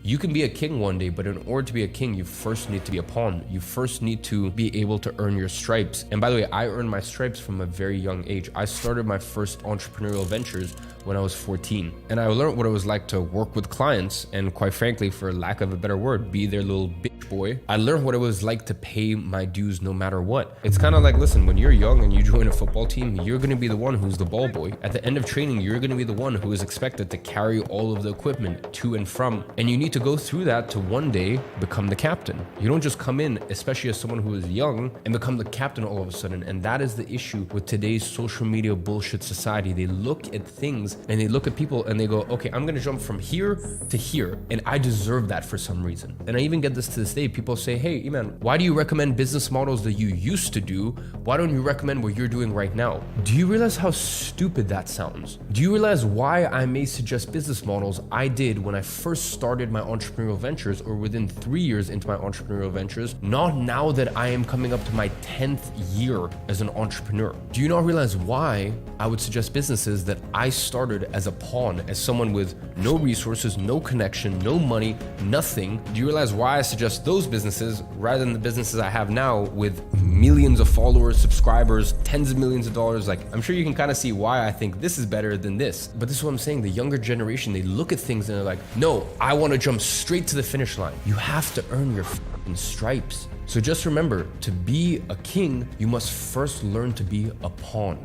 You can be a king one day, but in order to be a king, you first need to be a pawn. You first need to be able to earn your stripes. And by the way, I earned my stripes from a very young age. I started my first entrepreneurial ventures when I was 14. And I learned what it was like to work with clients and, quite frankly, for lack of a better word, be their little bitch boy. I learned what it was like to pay my dues no matter what. It's kind of like, listen, when you're young and you join a football team, you're going to be the one who's the ball boy. At the end of training, you're going to be the one who is expected to carry all of the equipment to and from. And you need to go through that to one day become the captain. You don't just come in, especially as someone who is young, and become the captain all of a sudden. And that is the issue with today's social media bullshit society. They look at things and they look at people and they go, okay, I'm gonna jump from here to here, and I deserve that for some reason. And I even get this to this day. People say, hey, Iman, why do you recommend business models that you used to do? Why don't you recommend what you're doing right now? Do you realize how stupid that sounds? Do you realize why I may suggest business models I did when I first started my entrepreneurial ventures, or within 3 years into my entrepreneurial ventures, not now that I am coming up to my 10th year as an entrepreneur? Do you not realize why I would suggest businesses that I started as a pawn, as someone with no resources, no connection, no money, nothing? Do you realize why I suggest those businesses rather than the businesses I have now with millions of followers, subscribers, tens of millions of dollars? Like, I'm sure you can kind of see why I think this is better than this. But this is what I'm saying. The younger generation, they look at things and they're like, no, I want to jump straight to the finish line. You have to earn your fucking stripes. So just remember, to be a king, you must first learn to be a pawn.